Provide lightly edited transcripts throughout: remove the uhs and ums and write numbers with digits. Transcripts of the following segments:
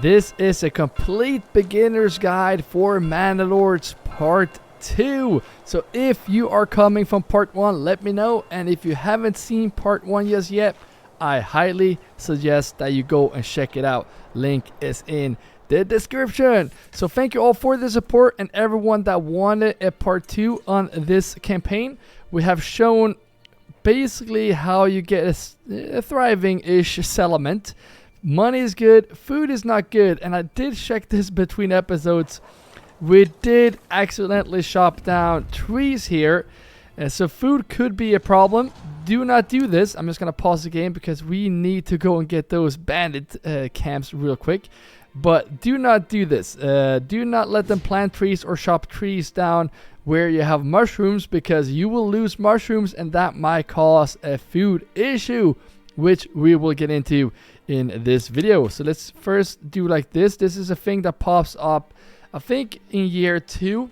This is a complete beginner's guide for Manor Lords Part 2. So if you are coming from Part 1, let me know. And if you haven't seen Part 1 just yet, I highly suggest that you go and check it out. Link is in the description. So thank you all for the support and everyone that wanted a Part 2 on this campaign. We have shown basically how you get a thriving-ish settlement. Money is good, food is not good, and I did check this between episodes. We did accidentally chop down trees here, so food could be a problem. Do not do this. I'm just gonna pause the game because we need to go and get those bandit camps real quick. But do not do this. Do not let them plant trees or chop trees down where you have mushrooms, because you will lose mushrooms and that might cause a food issue, which we will get into in this video. So let's first do like this. This is a thing that pops up, I think in year 2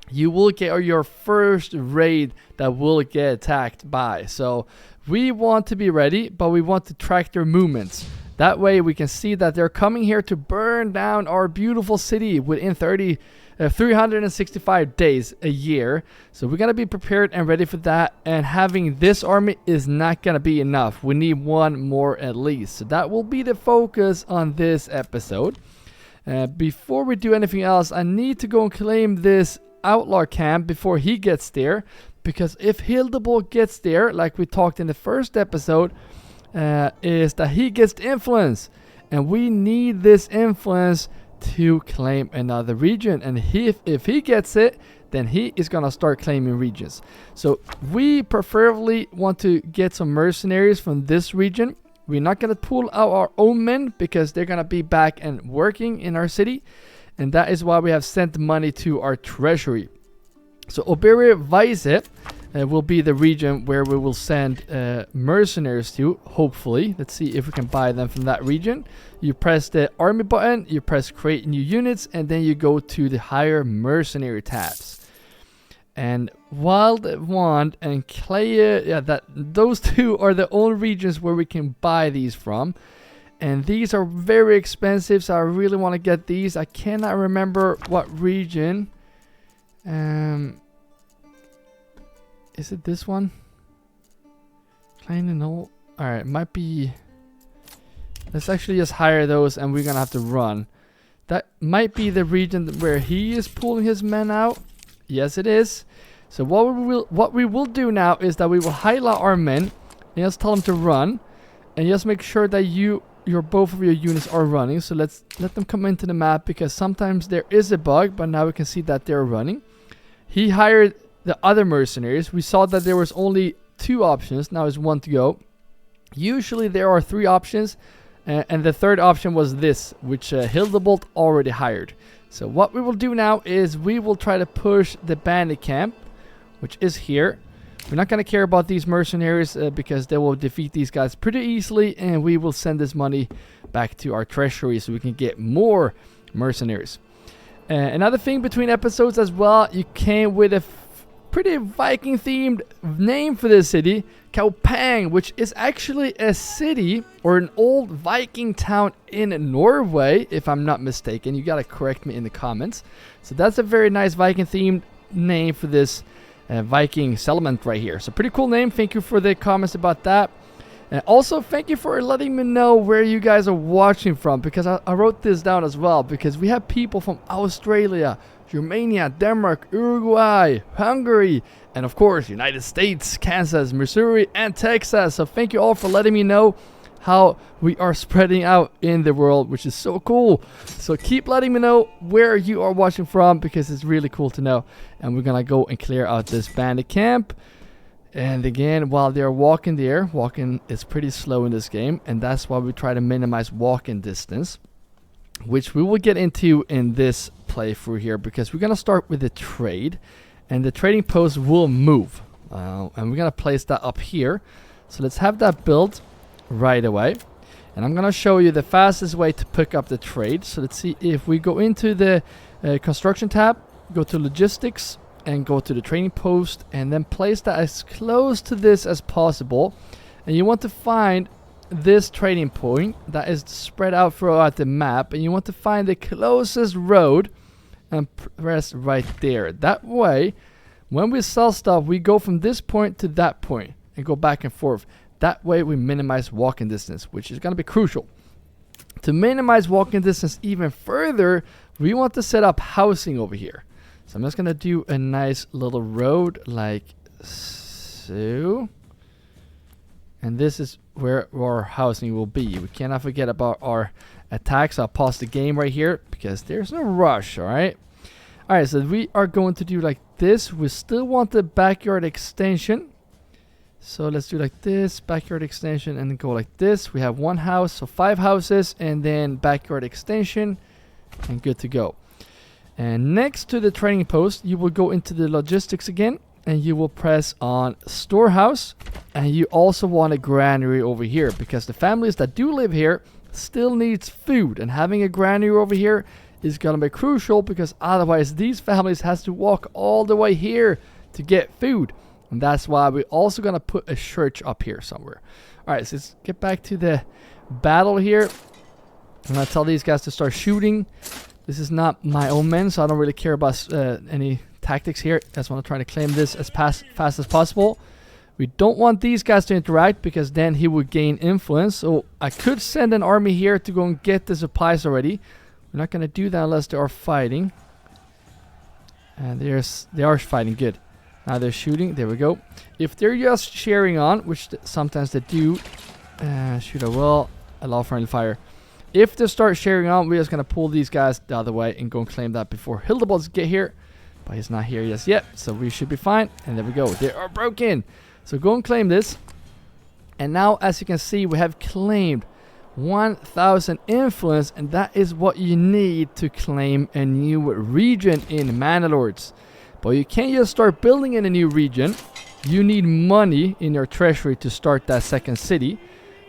you will get your first raid that will get attacked by. So we want to be ready, but we want to track their movements. That way we can see that they're coming here to burn down our beautiful city within 365 days a year. So we're gonna be prepared and ready for that, and having this army is not gonna be enough. We need one more at least. So that will be the focus on this episode. Before we do anything else, I need to go and claim this outlaw camp before he gets there, because if Hildebold gets there, like we talked in the first episode, is that he gets influence, and we need this influence to claim another region. And if he gets it, then he is gonna start claiming regions. So we preferably want to get some mercenaries from this region. We're not gonna pull out our own men because they're gonna be back and working in our city, and that is why we have sent money to our treasury. So Oberia Weisse will be the region where we will send mercenaries to, hopefully. Let's see if we can buy them from that region. You press the army button, you press create new units, and then you go to the higher mercenary tabs. And Wild Wand and Clay, those two are the only regions where we can buy these from. And these are very expensive, so I really want to get these. I cannot remember what region. Is it this one? Klein and all. Alright, it might be. Let's actually just hire those and we're gonna have to run. That might be the region where he is pulling his men out. Yes, it is. So what we will do now is that we will highlight our men and just tell them to run, and just make sure that both of your units are running. So let's let them come into the map, because sometimes there is a bug, but now we can see that they're running. He hired the other mercenaries. We saw that there was only 2 options. Now is 1 to go. Usually there are 3 options, and the third option was this, which Hildebold already hired. So what we will do now is we will try to push the bandit camp, which is here. We're not going to care about these mercenaries because they will defeat these guys pretty easily, and we will send this money back to our treasury so we can get more mercenaries. Another thing between episodes as well, you came with a pretty Viking themed name for this city, Kaupang, which is actually a city or an old Viking town in Norway, if I'm not mistaken. You gotta correct me in the comments. So that's a very nice Viking themed name for this Viking settlement right here. So pretty cool name. Thank you for the comments about that. And also thank you for letting me know where you guys are watching from, because I wrote this down as well, because we have people from Australia, Romania, Denmark, Uruguay, Hungary, and of course United States, Kansas, Missouri, and Texas. So thank you all for letting me know how we are spreading out in the world, which is so cool. So keep letting me know where you are watching from, because it's really cool to know. And we're gonna go and clear out this bandit camp. And again, while they're walking there, walking is pretty slow in this game, and that's why we try to minimize walking distance, which we will get into in this playthrough here, because we're gonna start with the trade, and the trading post will move, and we're gonna place that up here. So let's have that built right away, and I'm gonna show you the fastest way to pick up the trade. So let's see if we go into the construction tab, go to logistics, and go to the trading post, and then place that as close to this as possible. And you want to find this trading point that is spread out throughout the map, and you want to find the closest road and press right there. That way, when we sell stuff, we go from this point to that point and go back and forth. That way we minimize walking distance, which is going to be crucial. To minimize walking distance even further, we want to set up housing over here. So I'm just going to do a nice little road like so. And this is where our housing will be. We cannot forget about our attacks. I'll pause the game right here because there's no rush, alright? Alright, so we are going to do like this. We still want the backyard extension. So let's do like this, backyard extension, and then go like this. We have one house, so 5 houses, and then backyard extension, and good to go. And next to the trading post, you will go into the logistics again, and you will press on storehouse, and you also want a granary over here, because the families that do live here still needs food, and having a granary over here is gonna be crucial, because otherwise these families has to walk all the way here to get food. And that's why we're also going to put a church up here somewhere. Alright, so let's get back to the battle here. I'm going to tell these guys to start shooting. This is not my own men, so I don't really care about any tactics here. I just want to try to claim this as fast as possible. We don't want these guys to interact, because then he would gain influence. So I could send an army here to go and get the supplies already. We're not going to do that unless they are fighting. And they are fighting, good. Now they're shooting. There we go. If they're just sharing on, which sometimes they do, shoot, I will allow friendly fire. If they start sharing on, we're just gonna pull these guys the other way and go and claim that before Hildebolds get here. But he's not here just yet, so we should be fine. And there we go. They are broken. So go and claim this. And now, as you can see, we have claimed 1,000 influence, and that is what you need to claim a new region in Manor Lords. But you can't just start building in a new region. You need money in your treasury to start that second city,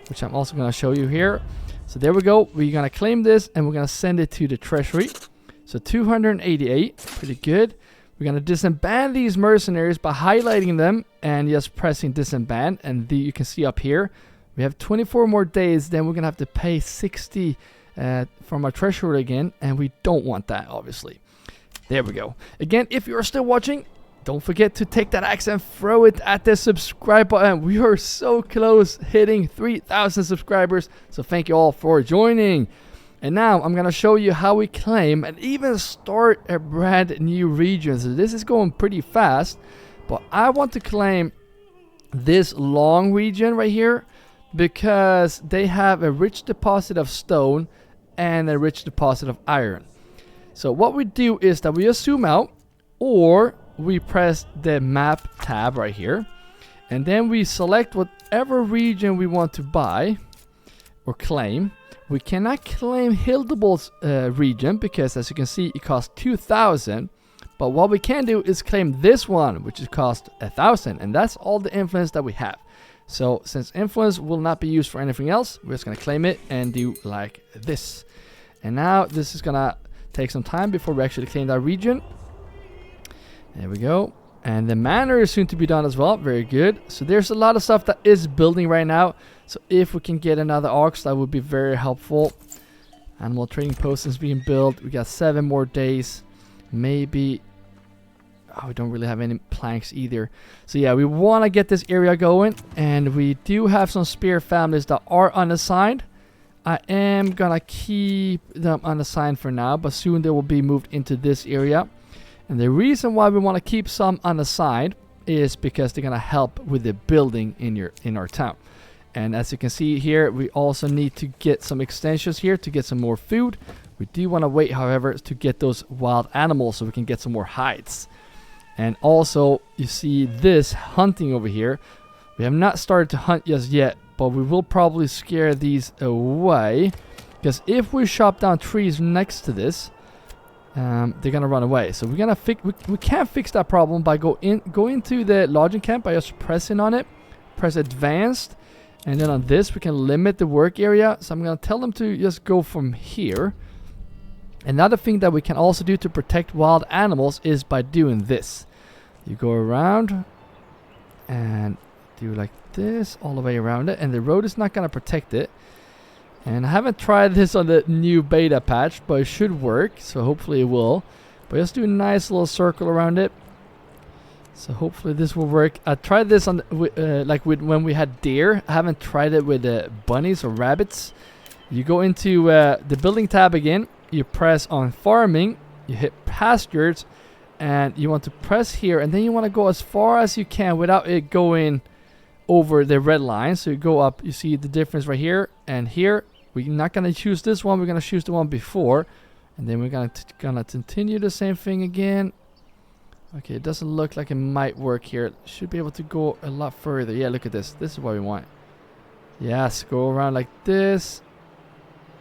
which I'm also going to show you here. So there we go. We're going to claim this, and we're going to send it to the treasury. So 288, pretty good. We're going to disband these mercenaries by highlighting them and just pressing disband. And you can see up here, we have 24 more days. Then we're going to have to pay 60 from our treasury again, and we don't want that, obviously. There we go. Again, if you're still watching, don't forget to take that axe and throw it at the subscribe button. We are so close hitting 3,000 subscribers. So thank you all for joining. And now I'm going to show you how we claim and even start a brand new region. So this is going pretty fast. But I want to claim this long region right here, because they have a rich deposit of stone and a rich deposit of iron. So what we do is that we just zoom out, or we press the map tab right here, and then we select whatever region we want to buy or claim. We cannot claim Hildebolds region, because as you can see, it costs 2,000. But what we can do is claim this one, which is cost 1,000, and that's all the influence that we have. So since influence will not be used for anything else, we're just gonna claim it and do like this. And now this is gonna take some time before we actually claim that region. There we go. And the manor is soon to be done as well. Very good. So there's a lot of stuff that is building right now. So if we can get another ox, that would be very helpful. Animal trading post is being built. We got 7 more days. Maybe. Oh, we don't really have any planks either. So yeah, we want to get this area going. And we do have some spear families that are unassigned. I am gonna keep them unassigned for now, but soon they will be moved into this area. And the reason why we want to keep some unassigned is because they're gonna help with the building in our town. And as you can see here, we also need to get some extensions here to get some more food. We do want to wait, however, to get those wild animals so we can get some more hides. And also, you see this hunting over here. We have not started to hunt just yet, but we will probably scare these away, because if we chop down trees next to this, they're gonna run away. So we're gonna we can't fix that problem by go into the lodging camp by just pressing on it, press advanced, and then on this we can limit the work area. So I'm gonna tell them to just go from here. Another thing that we can also do to protect wild animals is by doing this. You go around and do like this all the way around it, and the road is not gonna protect it. And I haven't tried this on the new beta patch, but it should work, so hopefully it will. But just do a nice little circle around it. So hopefully this will work. I tried this on when we had deer. I haven't tried it with bunnies or rabbits. You go into the building tab again. You press on farming. You hit pastures, and you want to press here, and then you want to go as far as you can without it going over the red line. So you go up. You see the difference right here and here. We're not gonna choose this one. We're gonna choose the one before, and then we're gonna continue the same thing again. Okay, it doesn't look like it might work here. Should be able to go a lot further. Yeah, look at this. This is what we want. Yes, go around like this.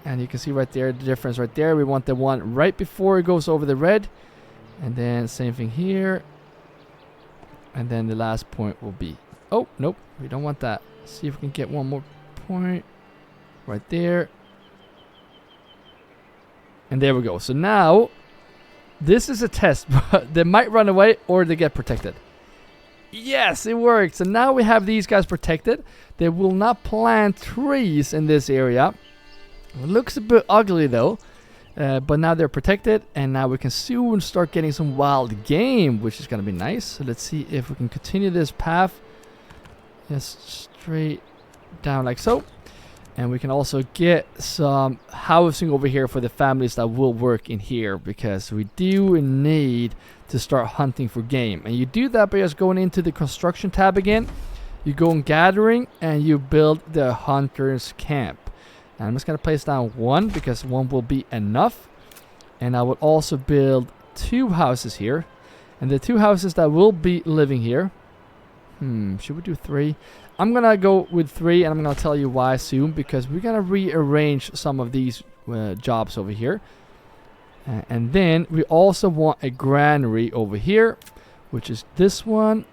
And you can see right there, the difference right there. We want the one right before it goes over the red. And then same thing here. And then the last point will be... Oh, nope. We don't want that. See if we can get one more point. Right there. And there we go. So now... This is a test, but they might run away or they get protected. Yes, it works. So now we have these guys protected. They will not plant trees in this area. It looks a bit ugly though, but now they're protected, and now we can soon start getting some wild game, which is going to be nice. So let's see if we can continue this path. Just straight down like so. And we can also get some housing over here for the families that will work in here, because we do need to start hunting for game. And you do that by just going into the construction tab again. You go in gathering and you build the hunter's camp. And I'm just going to place down one because one will be enough. And I will also build 2 houses here. And the 2 houses that will be living here. Should we do 3? I'm going to go with 3, and I'm going to tell you why soon, because we're going to rearrange some of these jobs over here. And then we also want a granary over here, which is this one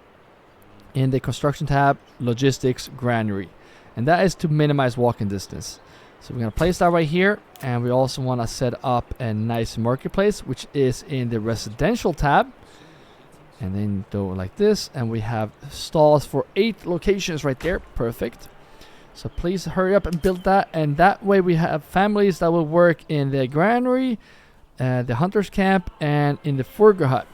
in the construction tab, logistics granary. And that is to minimize walking distance. So we're going to place that right here, and we also want to set up a nice marketplace, which is in the residential tab. And then go like this, and we have stalls for 8 locations right there. Perfect. So please hurry up and build that, and that way we have families that will work in the granary, the hunter's camp, and in the Furger hut.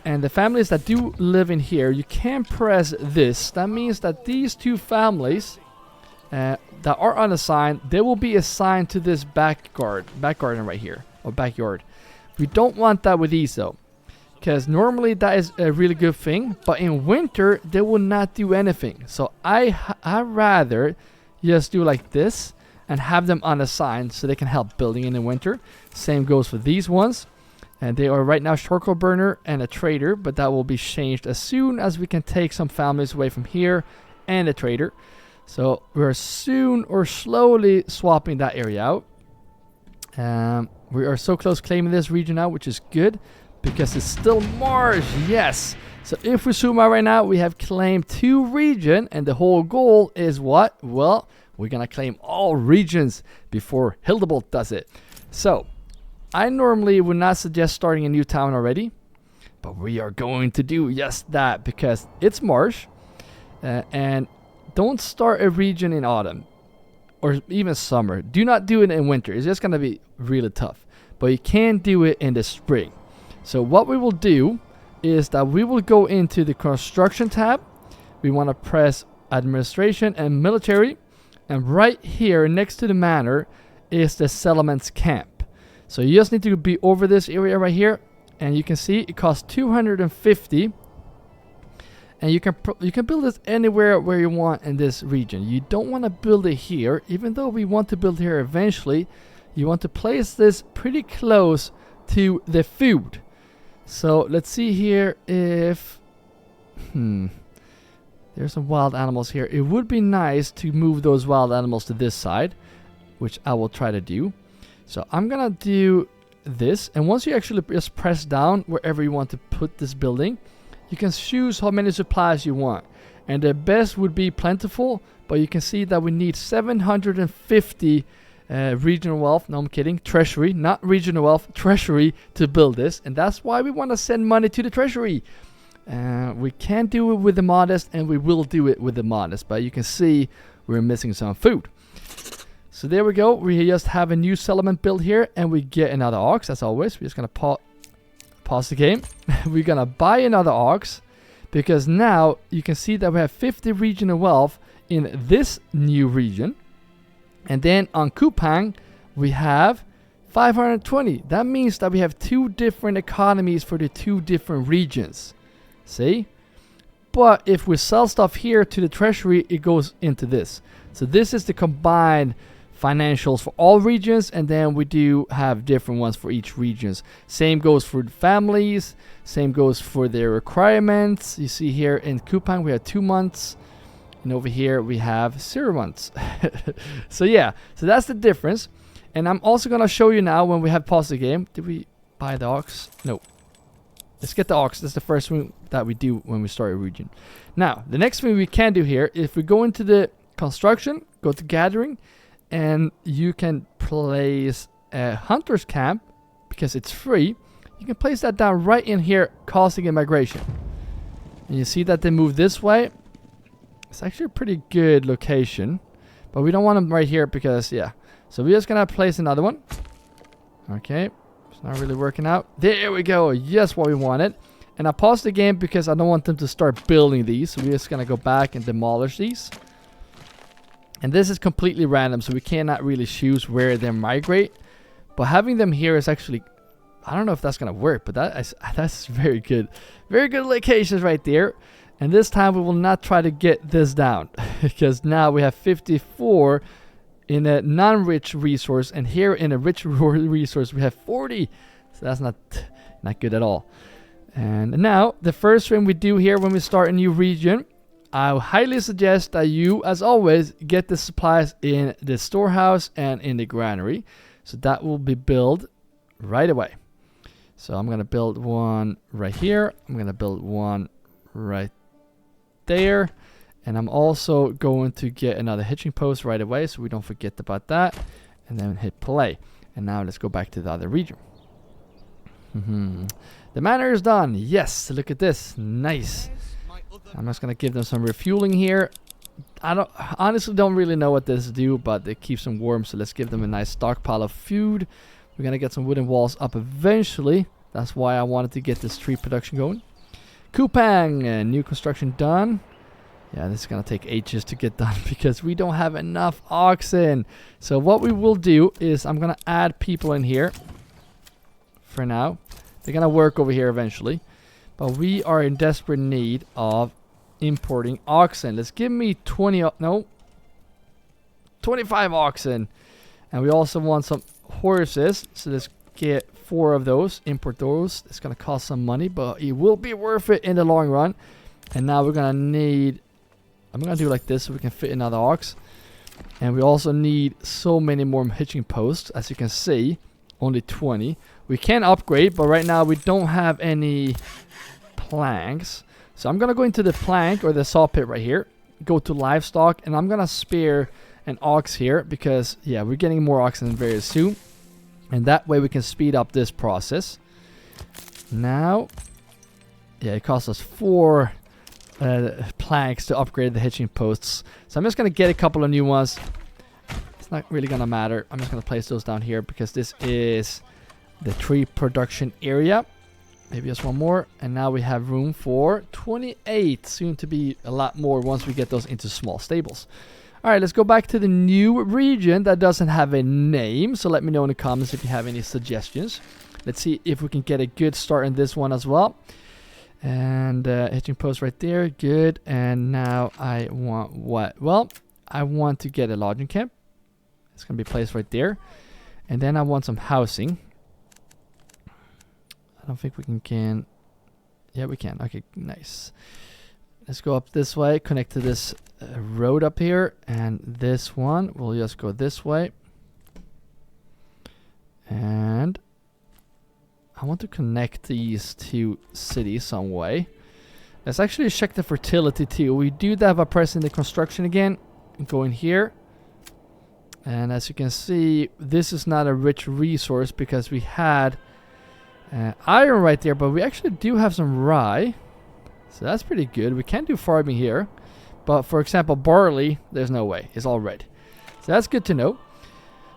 And the families that do live in here, you can press this. That means that these 2 families that are unassigned, they will be assigned to this back garden right here, or backyard. We don't want that with these though, because normally that is a really good thing, but in winter they will not do anything. So I rather just do like this and have them unassigned so they can help building in the winter. Same goes for these ones, and they are right now charcoal burner and a trader, but that will be changed as soon as we can take some families away from here and a trader. So we're soon or slowly swapping that area out. We are so close claiming this region now, which is good, because it's still marsh. Yes. So if we zoom out right now, we have claimed 2 regions, and the whole goal is what? Well, we're gonna claim all regions before Hildebolt does it. So I normally would not suggest starting a new town already, but we are going to do just that because it's marsh. And don't start a region in autumn or even summer. Do not do it in winter. It's just gonna be really tough, but you can do it in the spring. So what we will do is that we will go into the construction tab. We want to press administration and military. And right here next to the manor is the settlements camp. So you just need to be over this area right here. And you can see it costs 250. And you can build this anywhere where you want in this region. You don't want to build it here. Even though we want to build here eventually, you want to place this pretty close to the food. So let's see here if there's some wild animals here. It would be nice to move those wild animals to this side, which I will try to do. So I'm gonna do this, and once you actually just press down wherever you want to put this building, you can choose how many supplies you want. And the best would be plentiful, but you can see that we need 750 regional wealth. No, I'm kidding. Treasury, not regional wealth, treasury to build this. And that's why we want to send money to the treasury. We can do it with the modest, and we will do it with the modest, but you can see we're missing some food. So there we go. We just have a new settlement built here, and we get another ox as always. We're just gonna pause the game. We're gonna buy another ox, because now you can see that we have 50 regional wealth in this new region. And then on Kupang, we have 520. That means that we have 2 different economies for the 2 different regions. See? But if we sell stuff here to the treasury, it goes into this. So this is the combined financials for all regions, and then we do have different ones for each regions. Same goes for the families, same goes for their requirements. You see here in Kupang we have 2 months, and over here we have 0 months. So yeah, so that's the difference. And I'm also gonna show you now when we have paused the game. Did we buy the ox? No. Let's get the ox. That's the first thing that we do when we start a region. Now, the next thing we can do here, if we go into the construction, go to gathering, and you can place a hunter's camp because it's free. You can place that down right in here, causing a migration. And you see that they move this way. It's actually a pretty good location, but we don't want them right here because, yeah. So we're just gonna place another one. Okay, it's not really working out. There we go. Yes, what we wanted. And I paused the game because I don't want them to start building these. So we're just gonna go back and demolish these. And this is completely random, so we cannot really choose where they migrate. But having them here is actually, I don't know if that's gonna work, but that's very good. Very good locations right there. And this time we will not try to get this down because now we have 54 in a non-rich resource, and here in a rich resource we have 40. So that's not good at all. And now the first thing we do here when we start a new region, I highly suggest that you, as always, get the supplies in the storehouse and in the granary. So that will be built right away. So I'm going to build one right here. I'm going to build one right there. And I'm also going to get another hitching post right away so we don't forget about that. And then hit play. And now let's go back to the other region. The manor is done. Yes, look at this. Nice. I'm just gonna give them some refueling here. I honestly don't really know what this do, but it keeps them warm, so let's give them a nice stockpile of food. We're gonna get some wooden walls up eventually. That's why I wanted to get this tree production going. Kupang, new construction done. Yeah, this is gonna take ages to get done because we don't have enough oxen. So what we will do is I'm gonna add people in here for now. They're gonna work over here eventually. But we are in desperate need of importing oxen. Let's give me 25 oxen. And we also want some horses. So let's get 4 of those. Import those. It's going to cost some money, but it will be worth it in the long run. And now we're going to need... I'm going to do like this so we can fit another ox. And we also need so many more hitching posts. As you can see, only 20. We can upgrade, but right now we don't have any planks. So I'm gonna go into the plank or the saw pit right here, go to livestock, and I'm gonna spare an ox here because, yeah, we're getting more oxen very soon, and that way we can speed up this process. Now, yeah, it costs us 4 planks to upgrade the hitching posts. So I'm just gonna get a couple of new ones. It's not really gonna matter. I'm just gonna place those down here because this is the tree production area. Maybe just one more, and now we have room for 28, soon to be a lot more once we get those into small stables. Alright, let's go back to the new region that doesn't have a name, so let me know in the comments if you have any suggestions. Let's see if we can get a good start in this one as well. And hitching post right there, good. And now I want what? Well, I want to get a lodging camp. It's going to be placed right there. And then I want some housing. I don't think we can. Yeah, we can. Okay, nice. Let's go up this way, connect to this road up here, and this one will just go this way. And I want to connect these 2 cities some way. Let's actually check the fertility too. We do have a press in the construction again. Go in here. And as you can see, this is not a rich resource because we had iron right there, but we actually do have some rye. So that's pretty good. We can do farming here. But for example, barley, there's no way. It's all red. So that's good to know.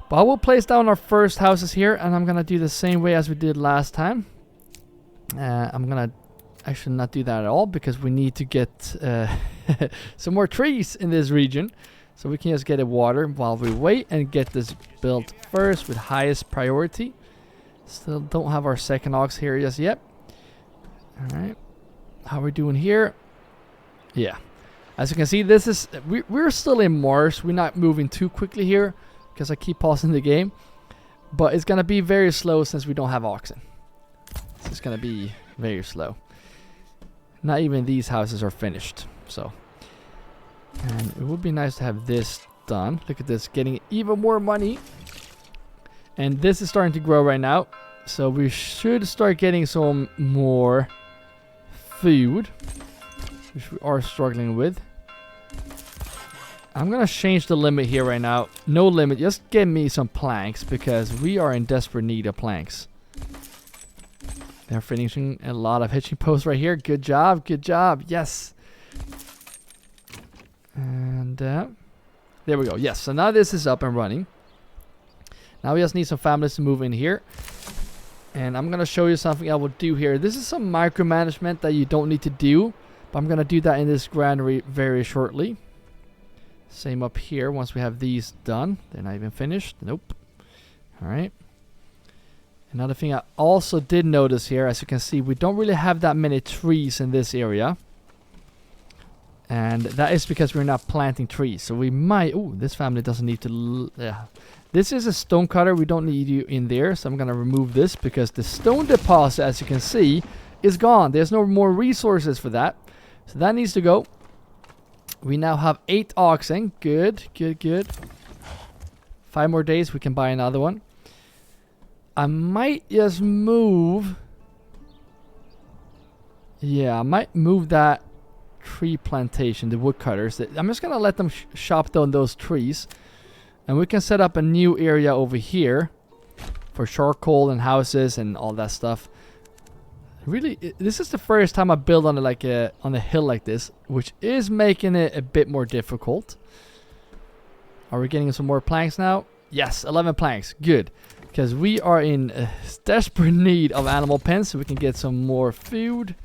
But I will place down our first houses here. And I'm going to do the same way as we did last time. I'm going to actually not do that at all. Because we need to get some more trees in this region. So we can just get it water while we wait. And get this built first with highest priority. Still don't have our second ox here just yet. Alright. How are we doing here? Yeah. As you can see, this is we're still in Mars. We're not moving too quickly here because I keep pausing the game. But it's gonna be very slow since we don't have oxen. So it's gonna be very slow. Not even these houses are finished. So, and it would be nice to have this done. Look at this, getting even more money. And this is starting to grow right now. So we should start getting some more food, which we are struggling with. I'm gonna change the limit here right now. No limit, just give me some planks because we are in desperate need of planks. They're finishing a lot of hitching posts right here. Good job, yes. And there we go. Yes, so now this is up and running. Now we just need some families to move in here. And I'm gonna show you something I will do here. This is some micromanagement that you don't need to do. But I'm gonna do that in this granary very shortly. Same up here once we have these done. They're not even finished. Nope. Alright. Another thing I also did notice here, as you can see, we don't really have that many trees in this area. And that is because we're not planting trees. So we might... Oh, this family doesn't need to... This is a stone cutter. We don't need you in there. So I'm going to remove this because the stone deposit, as you can see, is gone. There's no more resources for that. So that needs to go. We now have 8 oxen. Good. 5 more days. We can buy another one. I might just move... Yeah, I might move that tree plantation, the woodcutters. I'm just going to let them chop down those trees. And we can set up a new area over here for charcoal and houses and all that stuff. Really, this is the first time I build on on a hill like this, which is making it a bit more difficult. Are we getting some more planks now? Yes, 11 planks. Good. Because we are in desperate need of animal pens, so we can get some more food.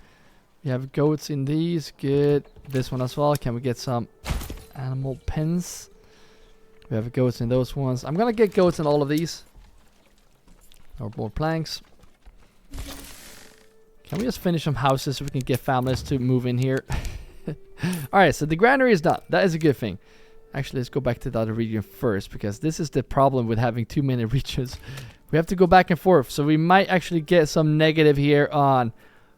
We have goats in these. Good. This one as well. Can we get some animal pens? We have goats in those ones. I'm gonna get goats in all of these. Or more planks. Can we just finish some houses so we can get families to move in here? Alright, so the granary is done. That is a good thing. Actually, let's go back to the other region first, because this is the problem with having too many regions. We have to go back and forth. So we might actually get some negative here on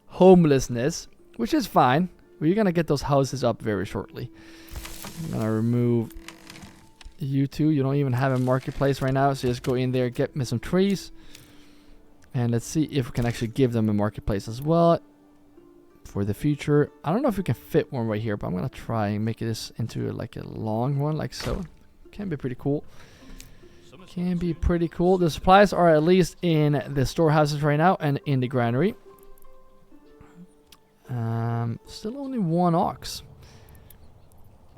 homelessness, which is fine. We're gonna get those houses up very shortly. I'm gonna remove you two. You don't even have a marketplace right now, so just go in there, get me some trees, and let's see if we can actually give them a marketplace as well for the future. I don't know if we can fit one right here, but I'm gonna try and make this into like a long one, like so. Can be pretty cool. Can be pretty cool. The supplies are at least in the storehouses right now and in the granary. Still only 1 ox.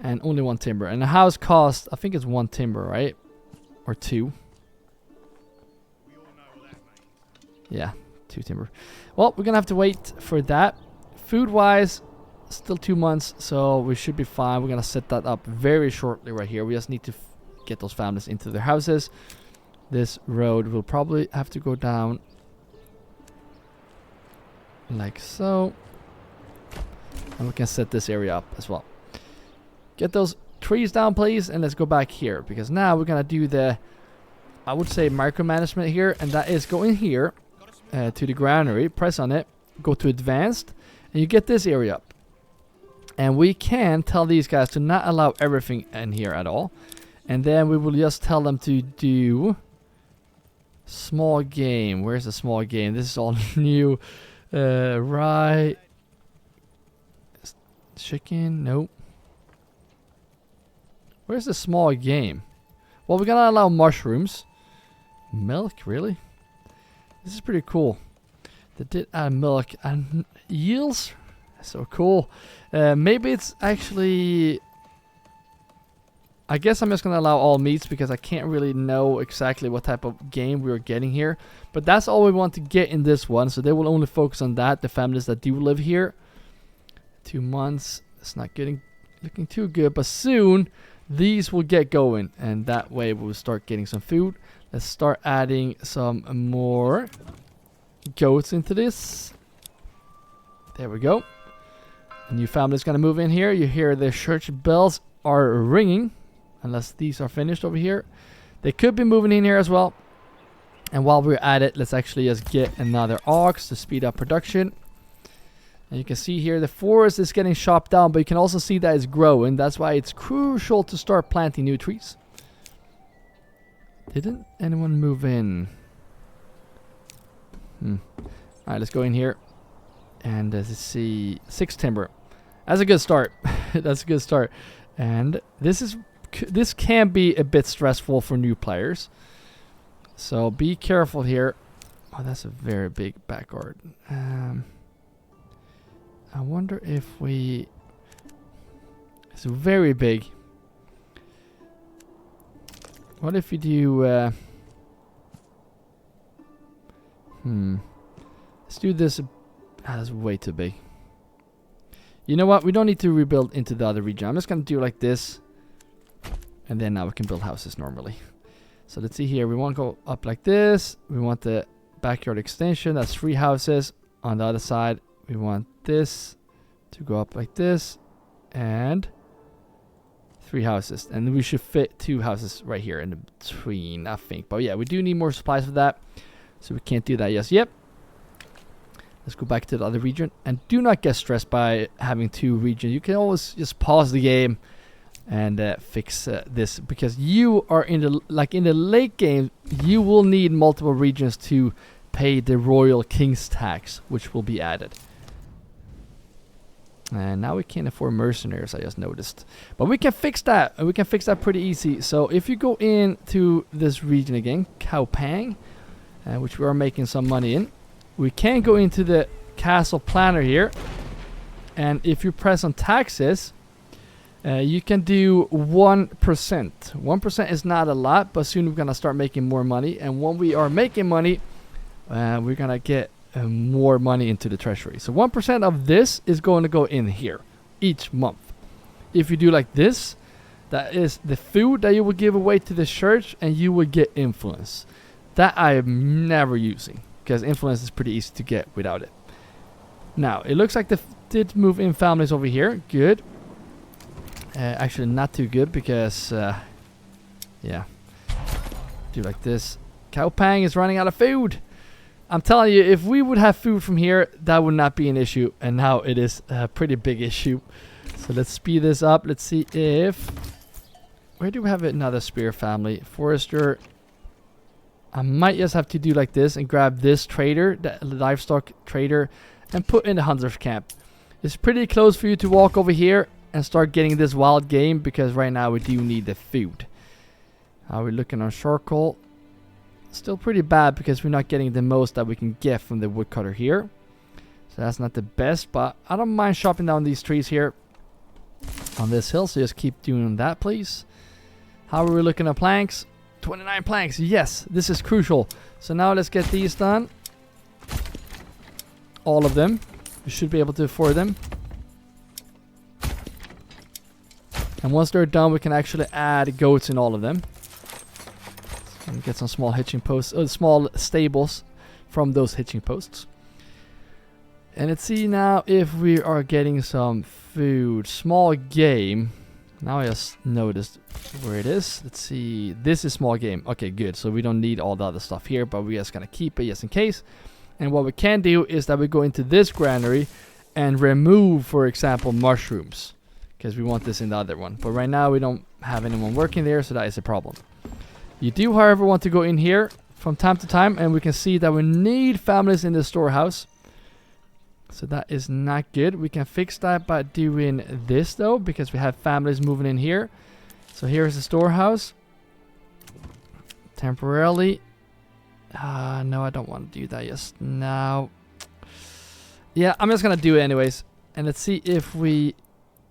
And only 1 timber. And the house cost, I think it's 1 timber, right? Or 2. Yeah, 2 timber. Well, we're gonna have to wait for that. Food-wise, still 2 months, so we should be fine. We're gonna set that up very shortly right here. We just need to get those families into their houses. This road will probably have to go down like so. And we can set this area up as well. Get those trees down, please, and let's go back here, because now we're gonna do the, I would say, micromanagement here, and that is go in here to the granary, press on it, go to advanced, and you get this area up. And we can tell these guys to not allow everything in here at all, and then we will just tell them to do small game. Where's the small game? This is all new. Right. Chicken, nope. Where's the small game? Well, we're gonna allow mushrooms. Milk, really? This is pretty cool. They did add milk and eels. So cool. Maybe it's actually... I guess I'm just going to allow all meats because I can't really know exactly what type of game we're getting here. But that's all we want to get in this one. So they will only focus on that, the families that do live here. 2 months. It's not looking too good. But soon, these will get going. And that way we'll start getting some food. Let's start adding some more goats into this. There we go. A new family is going to move in here. You hear the church bells are ringing. Unless these are finished over here. They could be moving in here as well. And while we're at it, let's actually just get another ox to speed up production. And you can see here the forest is getting chopped down. But you can also see that it's growing. That's why it's crucial to start planting new trees. Didn't anyone move in? Alright, let's go in here. And let's see. 6 timber. That's a good start. That's a good start. And this can be a bit stressful for new players. So be careful here. Oh, that's a very big back garden. I wonder if we... It's very big. What if you do... Let's do this. That's way too big. You know what? We don't need to rebuild into the other region. I'm just going to do like this. And then now we can build houses normally. So let's see here. We want to go up like this. We want the backyard extension. That's 3 houses. On the other side, we want this to go up like this. And 3 houses. And we should fit 2 houses right here in between, I think. But yeah, we do need more supplies for that. So we can't do that yet. Let's go back to the other region. And do not get stressed by having 2 regions. You can always just pause the game and fix this, because you are in the late game, you will need multiple regions to pay the royal king's tax, which will be added. And now we can't afford mercenaries, I just noticed, but we can fix that, and we can fix that pretty easy. So if you go into this region again, Kaupang, which we are making some money in, we can go into the castle planner here, and if you press on taxes, you can do 1%. 1% is not a lot, but soon we're going to start making more money. And when we are making money, we're going to get more money into the treasury. So 1% of this is going to go in here each month. If you do like this, that is the food that you will give away to the church, and you will get influence. That I am never using, because influence is pretty easy to get without it. Now, it looks like they did move in families over here. Good. Actually, not too good, because, yeah. Do like this. Kaupang is running out of food. I'm telling you, if we would have food from here, that would not be an issue. And now it is a pretty big issue. So let's speed this up. Let's see if... Where do we have another spear family? Forester. I might just have to do like this and grab this trader, the livestock trader, and put in the hunter's camp. It's pretty close for you to walk over here and start getting this wild game, because right now we do need the food. How are we looking on charcoal? Still pretty bad, because we're not getting the most that we can get from the woodcutter here. So that's not the best, but I don't mind chopping down these trees here on this hill. So just keep doing that, please. How are we looking at planks? 29 planks. Yes, this is crucial. So now let's get these done. All of them. We should be able to afford them. And once they're done, we can actually add goats in all of them. And get some small hitching posts, small stables from those hitching posts. And let's see now if we are getting some food. Small game. Now I just noticed where it is. Let's see. This is small game. Okay, good. So we don't need all the other stuff here, but we're just going to keep it just in case. And what we can do is that we go into this granary and remove, for example, mushrooms, because we want this in the other one. But right now we don't have anyone working there, so that is a problem. You do, however, want to go in here from time to time, and we can see that we need families in the storehouse. So that is not good. We can fix that by doing this, though, because we have families moving in here. So here's the storehouse. Temporarily. No, I don't want to do that just now. Yeah, I'm just going to do it anyways. And let's see if we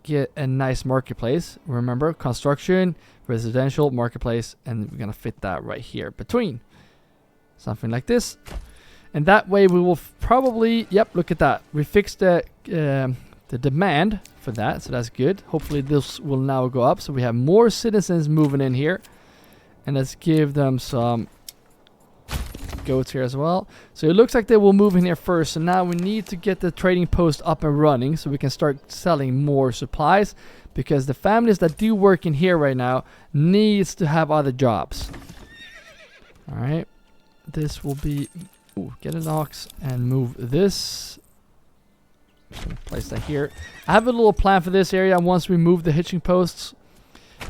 get a nice marketplace. Remember, construction, residential, marketplace, and we're gonna fit that right here between. Something like this. And that way we will probably, yep, look at that. We fixed the demand for that, so that's good. Hopefully this will now go up, so we have more citizens moving in here. And let's give them some goats here as well. So it looks like they will move in here first. So now we need to get the trading post up and running so we can start selling more supplies, because the families that do work in here right now needs to have other jobs. All right, this will be, get an ox and move this. Place that here. I have a little plan for this area once we move the hitching posts.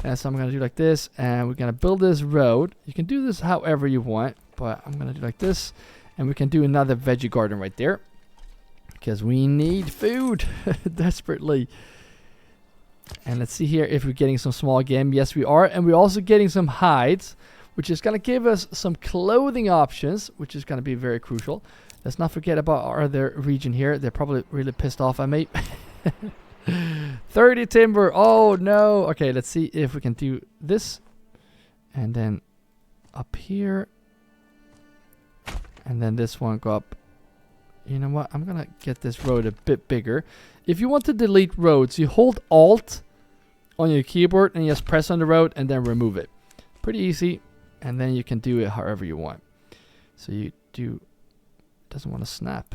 And so I'm going to do like this, and we're going to build this road. You can do this however you want, but I'm going to do like this, and we can do another veggie garden right there, because we need food desperately. And let's see here if we're getting some small game. Yes, we are. And we're also getting some hides, which is going to give us some clothing options, which is going to be very crucial. Let's not forget about our other region here. They're probably really pissed off at me. 30 timber. Oh no. Okay, let's see if we can do this. And then up here. And then this one go up. You know what? I'm gonna get this road a bit bigger. If you want to delete roads, you hold Alt on your keyboard and you just press on the road and then remove it. Pretty easy. And then you can do it however you want. So you do, doesn't want to snap.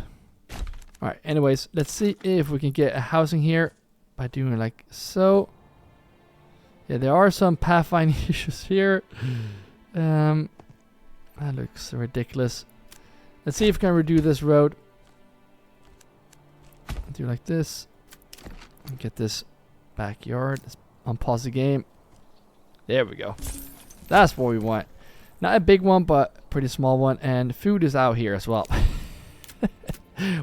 All right, anyways, let's see if we can get a housing here by doing it like so. Yeah, there are some pathfinding issues here. That looks ridiculous. Let's see if we can redo this road. Do like this. And get this backyard. Let's unpause the game. There we go. That's what we want. Not a big one, but a pretty small one. And food is out here as well.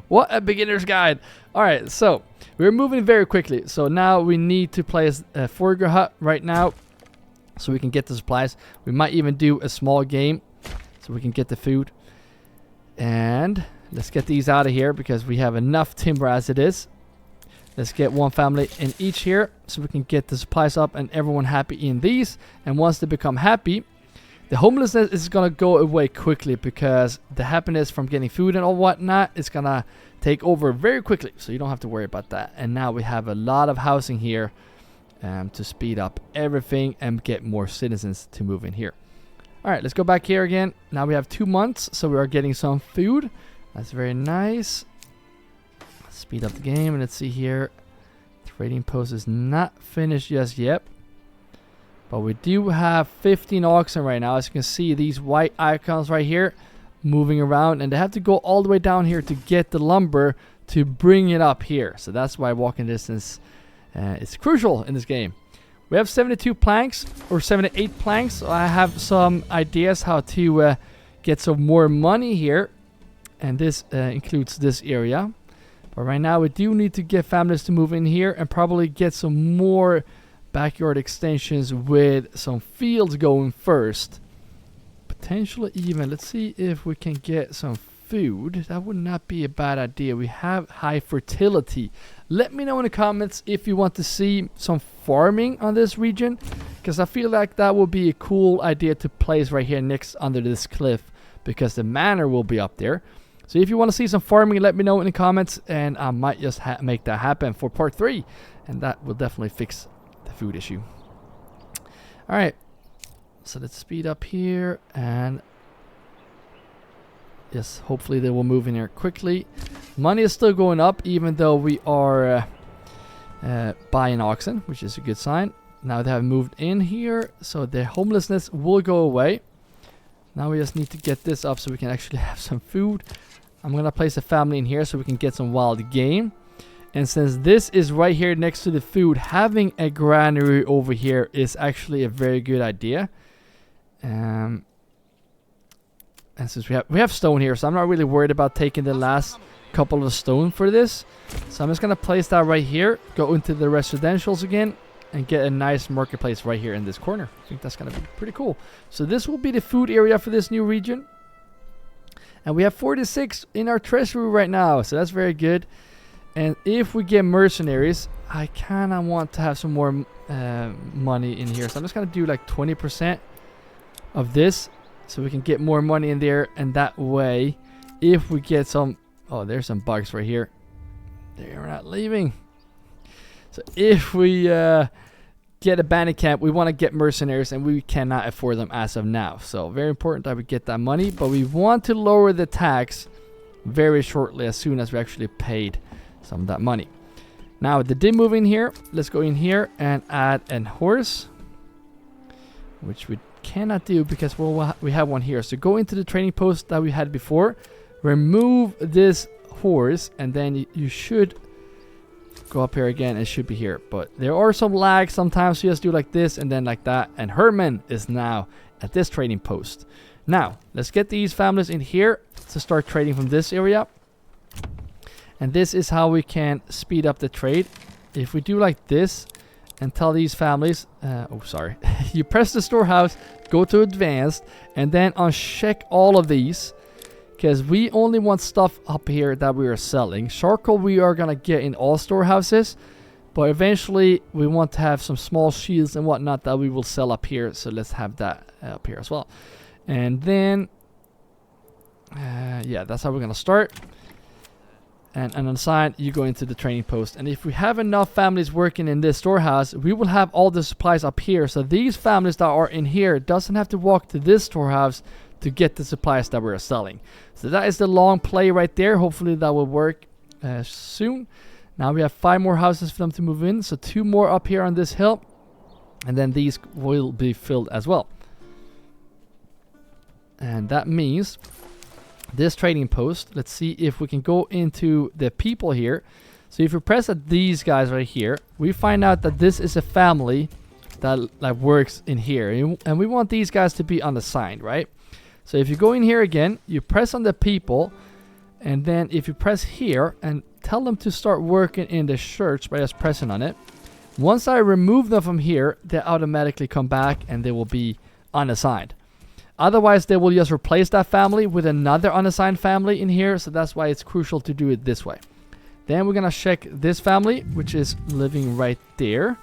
What a beginner's guide. All right, so we're moving very quickly. So now we need to place a forager hut right now so we can get the supplies. We might even do a small game so we can get the food. And let's get these out of here because we have enough timber as it is. Let's get one family in each here so we can get the supplies up and everyone happy in these. And once they become happy, the homelessness is going to go away quickly because the happiness from getting food and all whatnot is going to take over very quickly. So you don't have to worry about that. And now we have a lot of housing here to speed up everything and get more citizens to move in here. All right, let's go back here again. Now we have 2 months, so we are getting some food. That's very nice. Let's speed up the game and let's see here. Trading post is not finished just yet. But we do have 15 oxen right now. As you can see, these white icons right here moving around. And they have to go all the way down here to get the lumber to bring it up here. So that's why walking distance is crucial in this game. We have 72 planks or 78 planks. So I have some ideas how to get some more money here. And this includes this area. But right now we do need to get families to move in here and probably get some more backyard extensions with some fields going first. Potentially even, let's see if we can get some food. That would not be a bad idea. We have high fertility. Let me know in the comments if you want to see some farming on this region, because I feel like that would be a cool idea to place right here next under this cliff, because the manor will be up there. So if you want to see some farming, let me know in the comments and I might just make that happen for part 3, and that will definitely fix the food issue. All right, so let's speed up here, and yes, hopefully they will move in here quickly. Money is still going up even though we are buying oxen, which is a good sign. Now they have moved in here, so the homelessness will go away. Now we just need to get this up so we can actually have some food. I'm gonna place a family in here so we can get some wild game. And since this is right here next to the food, having a granary over here is actually a very good idea. And since we have stone here, so I'm not really worried about taking the last couple of stone for this. So I'm just gonna place that right here, go into the residentials again, and get a nice marketplace right here in this corner. I think that's gonna be pretty cool. So this will be the food area for this new region. And we have 46 in our treasury right now, so that's very good. And if we get mercenaries, I kind of want to have some more money in here. So I'm just going to do like 20% of this so we can get more money in there. And that way, if we get some... Oh, there's some bugs right here. They're not leaving. So if we get a bandit camp, we want to get mercenaries, and we cannot afford them as of now. So very important that we get that money. But we want to lower the tax very shortly, as soon as we actually paid some of that money. Now the dim move in here, let's go in here and add an horse, which we cannot do because we have one here. So go into the training post that we had before, remove this horse, and then you should go up here again. It should be here, but there are some lags sometimes. So you just do like this and then like that, and Herman is now at this trading post. Now let's get these families in here to start trading from this area. And this is how we can speed up the trade. If we do like this and tell these families, you press the storehouse, go to advanced, and then uncheck all of these, because we only want stuff up here that we are selling. Charcoal we are going to get in all storehouses, but eventually we want to have some small shields and whatnot that we will sell up here. So let's have that up here as well. And then, yeah, that's how we're going to start. And on the side, you go into the training post. And if we have enough families working in this storehouse, we will have all the supplies up here. So these families that are in here doesn't have to walk to this storehouse to get the supplies that we're selling. So that is the long play right there. Hopefully that will work soon. Now we have 5 more houses for them to move in. So 2 more up here on this hill. And then these will be filled as well. And that means... this trading post, let's see if we can go into the people here. So if we press at these guys right here, we find out that this is a family that works in here, and we want these guys to be unassigned, right? So if you go in here again, you press on the people, and then if you press here and tell them to start working in the church by just pressing on it, once I remove them from here, they automatically come back and they will be unassigned. Otherwise, they will just replace that family with another unassigned family in here. So that's why it's crucial to do it this way. Then we're going to check this family, which is living right there.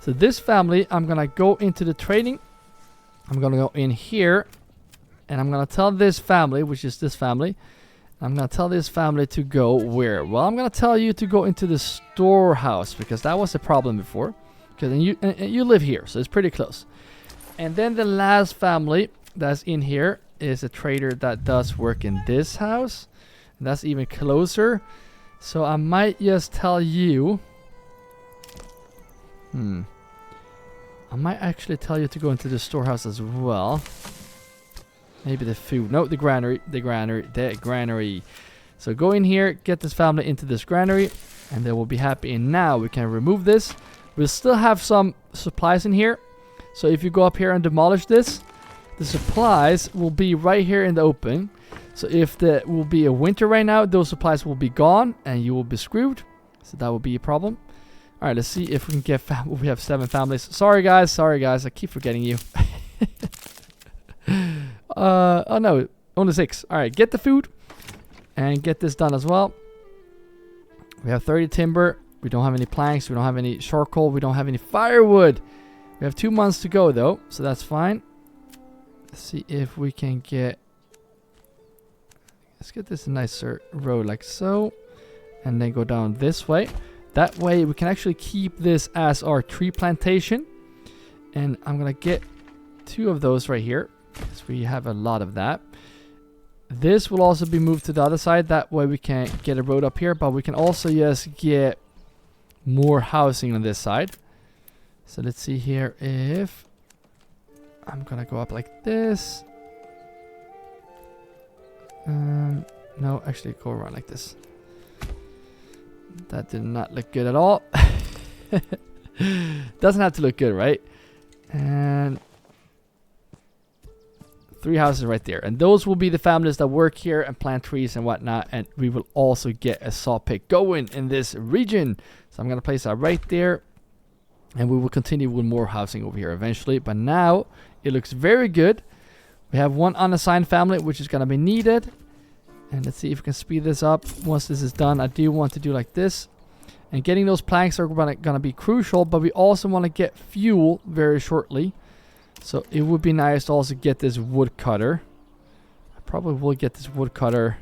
So this family, I'm going to go into the trading. I'm going to go in here. And I'm going to tell this family, which is this family. I'm going to tell this family to go where? Well, I'm going to tell you to go into the storehouse, because that was a problem before. Because you live here, so it's pretty close. And then the last family that's in here is a trader that does work in this house. And that's even closer. So I might just tell you... I might actually tell you to go into the storehouse as well. Maybe the food. No, the granary. The granary. So go in here, get this family into this granary, and they will be happy. And now we can remove this. We'll still have some supplies in here. So if you go up here and demolish this, the supplies will be right here in the open. So if there will be a winter right now, those supplies will be gone and you will be screwed. So that will be a problem. Alright, let's see if we can get... we have 7 families. Sorry guys, I keep forgetting you. Oh no, only 6. Alright, get the food and get this done as well. We have 30 timber. We don't have any planks. We don't have any charcoal. We don't have any firewood. We have 2 months to go though, so that's fine. Let's see if we can get... let's get this a nicer road like so. And then go down this way. That way we can actually keep this as our tree plantation. And I'm going to get 2 of those right here, because we have a lot of that. This will also be moved to the other side. That way we can get a road up here. But we can also just get more housing on this side. So let's see here if... I'm going to go up like this. No, actually go around like this. That did not look good at all. Doesn't have to look good, right? And 3 houses right there. And those will be the families that work here and plant trees and whatnot. And we will also get a saw pick going in this region. So I'm going to place that right there. And we will continue with more housing over here eventually. But now it looks very good. We have 1 unassigned family, which is going to be needed. And let's see if we can speed this up. Once this is done, I do want to do like this. And getting those planks are gonna be crucial, but we also want to get fuel very shortly. So it would be nice to also get this woodcutter. I probably will get this woodcutter.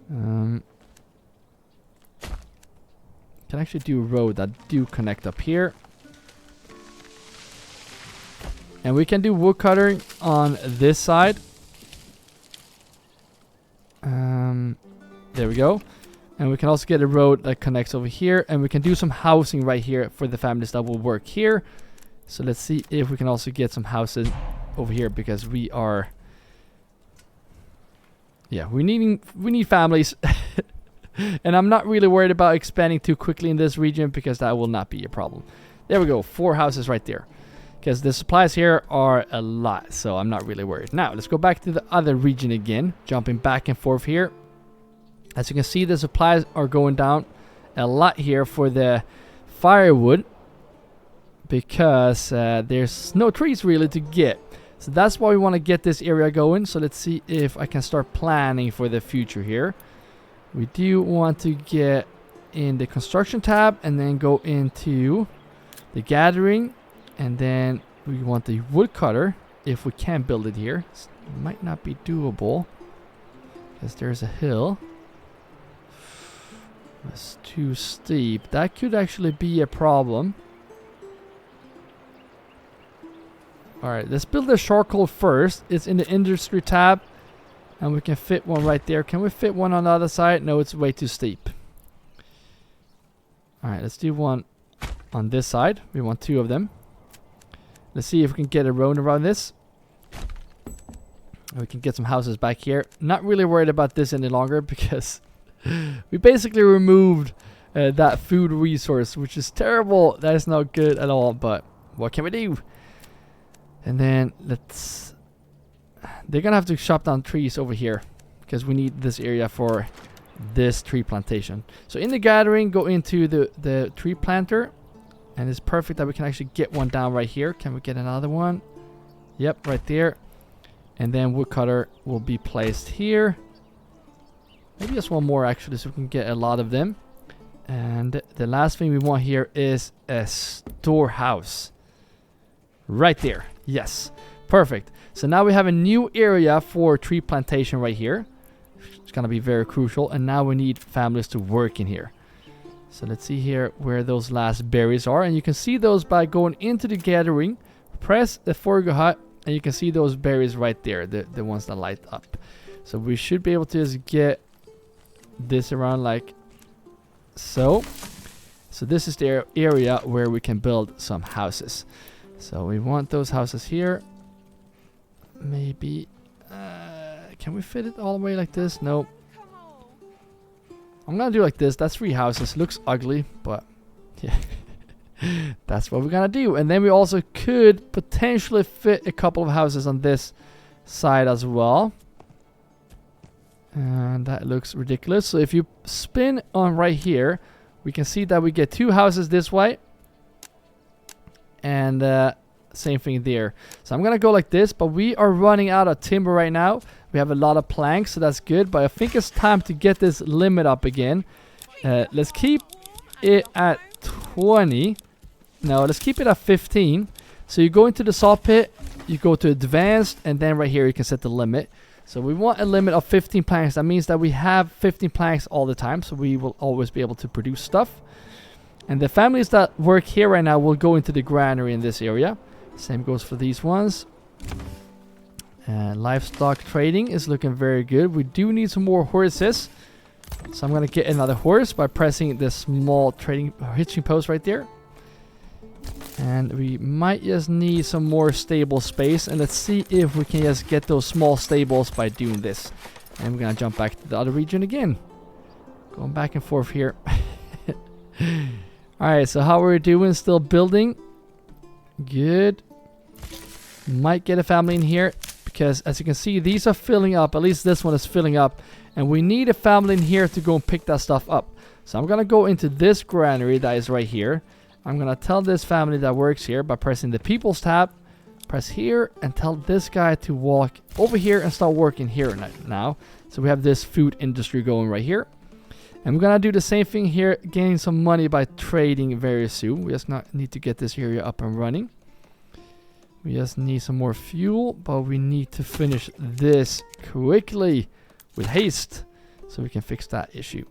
Can actually do a road that do connect up here. And we can do woodcutter on this side. There we go. And we can also get a road that connects over here. And we can do some housing right here for the families that will work here. So let's see if we can also get some houses over here, because we are... Yeah, we need families. And I'm not really worried about expanding too quickly in this region, because that will not be a problem. There we go, 4 houses right there. Because the supplies here are a lot, so I'm not really worried. Now, let's go back to the other region again. Jumping back and forth here. As you can see, the supplies are going down a lot here for the firewood. Because there's no trees really to get. So that's why we want to get this area going. So let's see if I can start planning for the future here. We do want to get in the construction tab and then go into the gathering. And then we want the woodcutter, if we can build it here. It might not be doable, because there's a hill. It's too steep. That could actually be a problem. Alright, let's build the charcoal first. It's in the industry tab. And we can fit one right there. Can we fit one on the other side? No, it's way too steep. Alright, let's do one on this side. We want 2 of them. Let's see if we can get a road around this. We can get some houses back here. Not really worried about this any longer, because we basically removed that food resource, which is terrible. That is not good at all, but what can we do? And then let's... They're gonna have to chop down trees over here, because we need this area for this tree plantation. So in the gathering, go into the tree planter. And it's perfect that we can actually get one down right here. Can we get another one? Yep, right there. And then woodcutter will be placed here. Maybe just one more actually, so we can get a lot of them. And the last thing we want here is a storehouse. Right there. Yes. Perfect. So now we have a new area for tree plantation right here. It's going to be very crucial. And now we need families to work in here. So let's see here where those last berries are. And you can see those by going into the gathering. Press the Forgo hut. And you can see those berries right there. The ones that light up. So we should be able to just get this around like so. So this is the area where we can build some houses. So we want those houses here. Maybe. Can we fit it all the way like this? No. I'm gonna do like this. That's 3 houses. Looks ugly, but yeah. That's what we're gonna do. And then we also could potentially fit a couple of houses on this side as well. And that looks ridiculous. So if you spin on right here, we can see that we get 2 houses this way. And same thing there. So I'm gonna go like this, but we are running out of timber right now. We have a lot of planks, so that's good. But I think it's time to get this limit up again. Let's keep it at 20. No, let's keep it at 15. So you go into the saw pit, you go to advanced, and then right here you can set the limit. So we want a limit of 15 planks. That means that we have 15 planks all the time, so we will always be able to produce stuff. And the families that work here right now will go into the granary in this area. Same goes for these ones. Livestock trading is looking very good. We do need some more horses. So I'm going to get another horse by pressing the small trading hitching post right there. And we might just need some more stable space. And let's see if we can just get those small stables by doing this. And we're going to jump back to the other region again. Going back and forth here. Alright, so how are we doing? Still building. Good. Might get a family in here. Because as you can see, these are filling up. At least this one is filling up. And we need a family in here to go and pick that stuff up. So I'm going to go into this granary that is right here. I'm going to tell this family that works here by pressing the People's tab. Press here and tell this guy to walk over here and start working here now. So we have this food industry going right here. And we're gonna do the same thing here, gaining some money by trading very soon. We just need to get this area up and running. We just need some more fuel, but we need to finish this quickly with haste so we can fix that issue.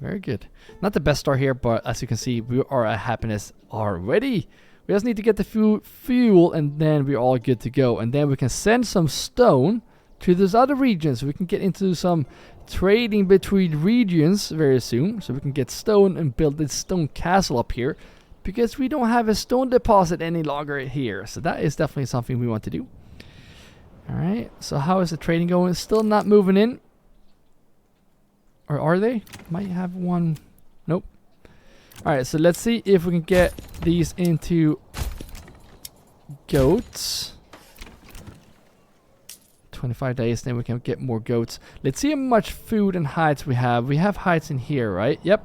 Very good. Not the best start here, but as you can see, we are at happiness already. We just need to get the fuel and then we're all good to go. And then we can send some stone to those other regions. We can get into some trading between regions very soon. So we can get stone and build this stone castle up here. Because we don't have a stone deposit any longer here. So that is definitely something we want to do. Alright, so how is the trading going? Still not moving in. Or are they? Might have one. Nope. Alright, so let's see if we can get these into goats. 25 days, then we can get more goats. Let's see how much food and hides we have. We have hides in here, right? Yep.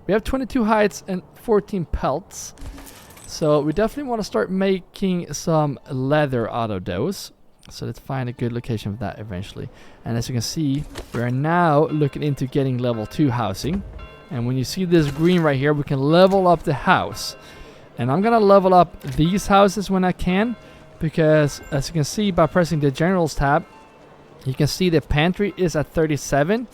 We have 22 hides and 14 pelts. So we definitely want to start making some leather out of those. So let's find a good location for that eventually. And as you can see, we are now looking into getting level 2 housing. And when you see this green right here, we can level up the house. And I'm gonna level up these houses when I can, because as you can see by pressing the generals tab, you can see the pantry is at 37.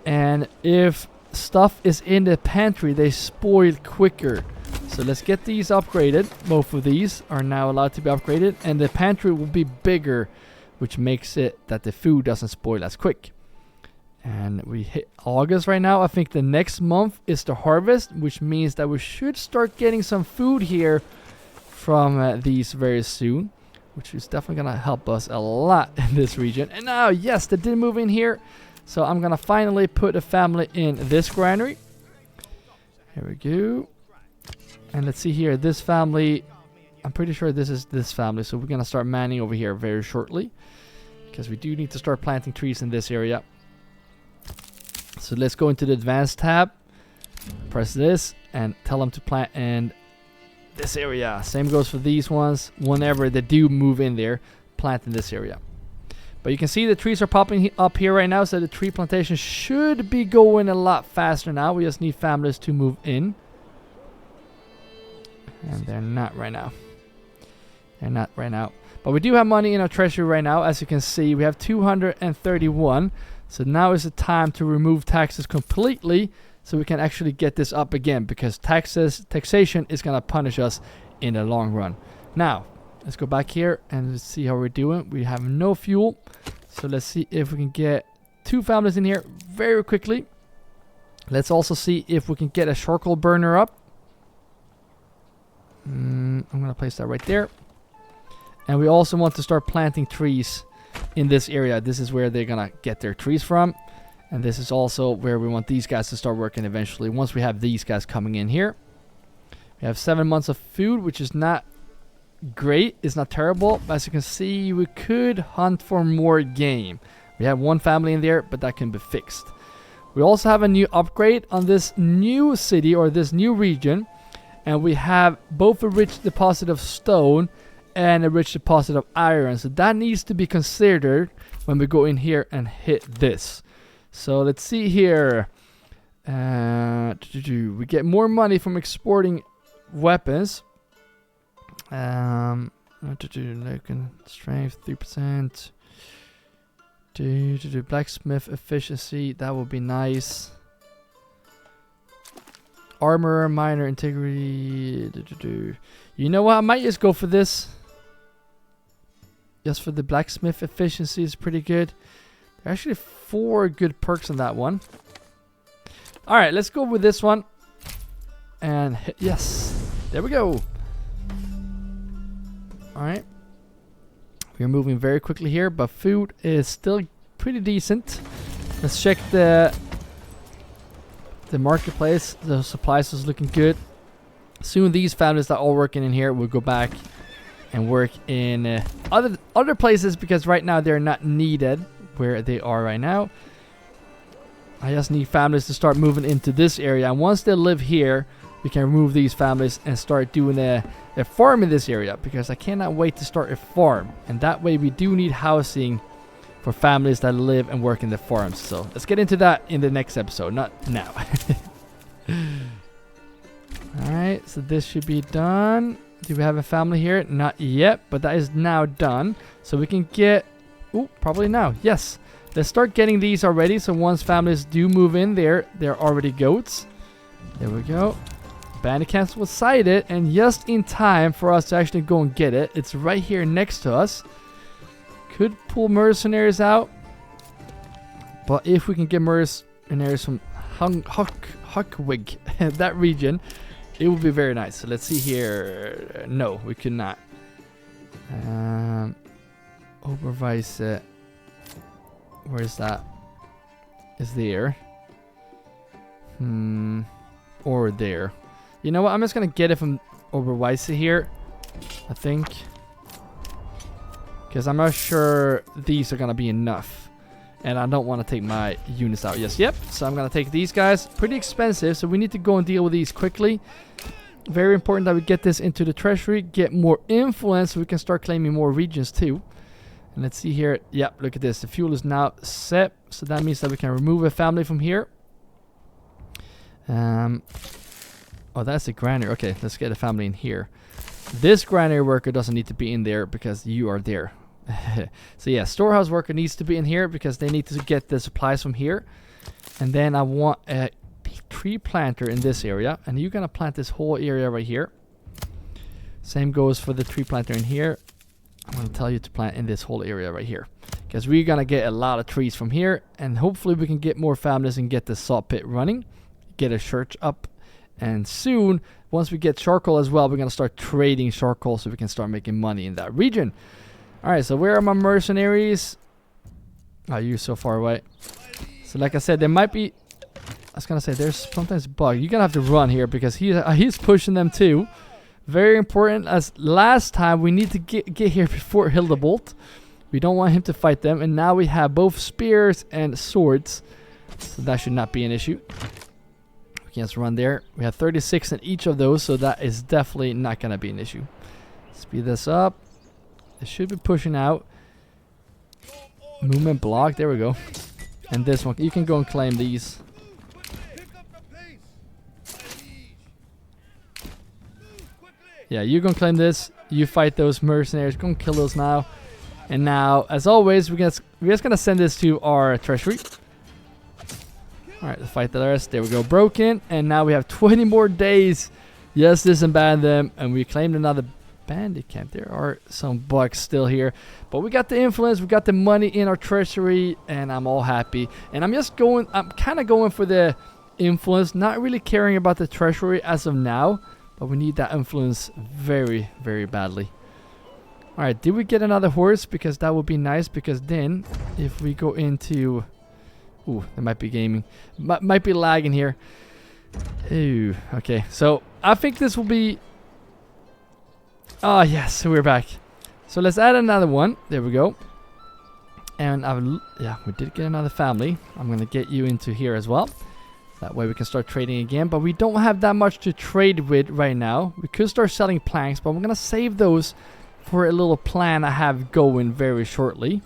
And if stuff is in the pantry, they spoil quicker. So let's get these upgraded. Both of these are now allowed to be upgraded, and the pantry will be bigger, which makes it that the food doesn't spoil as quick. And we hit August right now. I think the next month is the harvest, which means that we should start getting some food here from these very soon, which is definitely gonna help us a lot in this region. And now, yes, they did move in here. So I'm gonna finally put a family in this granary. Here we go. And let's see here, this family, I'm pretty sure this is this family. So we're gonna start manning over here very shortly, because we do need to start planting trees in this area. So let's go into the advanced tab, press this, and tell them to plant in this area. Same goes for these ones. Whenever they do move in there, plant in this area. But you can see the trees are popping up here right now, so the tree plantation should be going a lot faster now. We just need families to move in. And they're not right now. They're not right now. But we do have money in our treasury right now. As you can see, we have 231. So now is the time to remove taxes completely, so we can actually get this up again, because taxation is going to punish us in the long run. Now, let's go back here and let's see how we're doing. We have no fuel. So let's see if we can get 2 families in here very quickly. Let's also see if we can get a charcoal burner up. I'm going to place that right there. And we also want to start planting trees in this area. This is where they're going to get their trees from. And this is also where we want these guys to start working eventually, once we have these guys coming in here. We have 7 months of food, which is not great. It's not terrible. As you can see, we could hunt for more game. We have 1 family in there, but that can be fixed. We also have a new upgrade on this new city, or this new region. And we have both a rich deposit of stone and a rich deposit of iron. So that needs to be considered when we go in here and hit this. So let's see here. We get more money from exporting weapons. Strength 3%. Blacksmith efficiency, that would be nice. Armor, minor integrity. You know what? I might just go for this. Just for the blacksmith efficiency is pretty good. There are actually 4 good perks on that one. Alright, let's go with this one. And hit, yes. There we go. Alright. We're moving very quickly here, but food is still pretty decent. Let's check the marketplace. The supplies is looking good. Soon these families that are all working in here will go back and work in other places, because right now they're not needed where they are right now. I just need families to start moving into this area, and once they live here, we can remove these families and start doing a farm in this area, because I cannot wait to start a farm. And that way we do need housing for families that live and work in the farms. So let's get into that in the next episode, not now. Alright, so this should be done. Do we have a family here? Not yet, but that is now done. So we can get... Ooh, probably now. Yes. Let's start getting these already. So once families do move in there, they're already goats. There we go. Bandit camp was sighted, and just in time for us to actually go and get it. It's right here next to us. Could pull mercenaries out. But if we can get mercenaries from Huckwig, that region, it would be very nice. So let's see here. No, we could not. Overvise it. Where is that? Is there? Or there. You know what? I'm just gonna get it from Overvise here. I think. Because I'm not sure these are gonna be enough. And I don't want to take my units out. Yes, yep. So I'm going to take these guys. Pretty expensive, so we need to go and deal with these quickly. Very important that we get this into the treasury. Get more influence so we can start claiming more regions too. And let's see here. Yep, look at this. The fuel is now set. So that means that we can remove a family from here. Oh, that's a granary. Okay, let's get a family in here. This granary worker doesn't need to be in there because you are there. So yeah, storehouse worker needs to be in here because they need to get the supplies from here. And then I want a tree planter in this area, and you're gonna plant this whole area right here. Same goes for the tree planter in here. I'm gonna tell you to plant in this whole area right here because we're gonna get a lot of trees from here, and hopefully we can get more families and get the saw pit running, get a church up, and soon once we get charcoal as well, we're gonna start trading charcoal so we can start making money in that region. Alright, so where are my mercenaries? Oh, you're so far away. So like I said, there might be... I was going to say, there's sometimes a bug. You're going to have to run here because he's pushing them too. Very important. As last time, we need to get here before Hildebolt. We don't want him to fight them. And now we have both spears and swords. So that should not be an issue. We can just run there. We have 36 in each of those, so that is definitely not going to be an issue. Speed this up. It should be pushing out. Movement block. There we go. And this one. You can go and claim these. Yeah, you can claim this. You fight those mercenaries. Go and kill those now. And now, as always, we're just going to send this to our treasury. Alright, let's fight the rest. There we go. Broken. And now we have 20 more days. Yes, disband them. And we claimed another bandit camp. There are some bugs still here, but we got the influence, we got the money in our treasury, and I'm all happy. And I'm kind of going for the influence, not really caring about the treasury as of now, but we need that influence very, very badly. All right, did we get another horse? Because that would be nice, because then if we go into... Ooh, there might be gaming. Might be lagging here. Ooh, okay. So I think this will be... Oh, yes, so we're back. So let's add another one. There we go. And yeah, we did get another family. I'm going to get you into here as well. That way we can start trading again. But we don't have that much to trade with right now. We could start selling planks, but we're going to save those for a little plan I have going very shortly.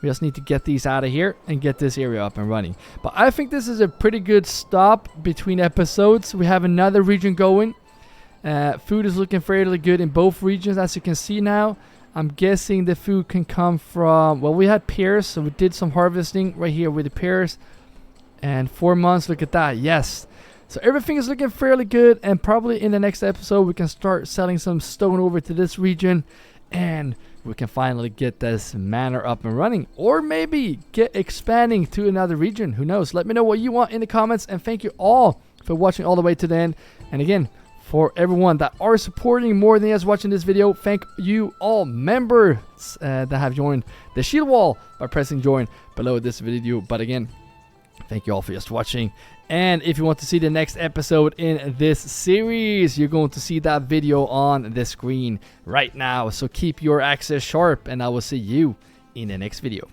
We just need to get these out of here and get this area up and running. But I think this is a pretty good stop between episodes. We have another region going. Food is looking fairly good in both regions, as you can see now. I'm guessing the food can come from... Well, we had pears, so we did some harvesting right here with the pears. And 4 months, look at that. Yes. So everything is looking fairly good. And probably in the next episode, we can start selling some stone over to this region. And we can finally get this manor up and running. Or maybe get expanding to another region. Who knows? Let me know what you want in the comments. And thank you all for watching all the way to the end. And again... For everyone that are supporting more than just watching this video, thank you all members that have joined the shield wall by pressing join below this video. But again, thank you all for just watching. And if you want to see the next episode in this series, you're going to see that video on the screen right now. So keep your access sharp, and I will see you in the next video.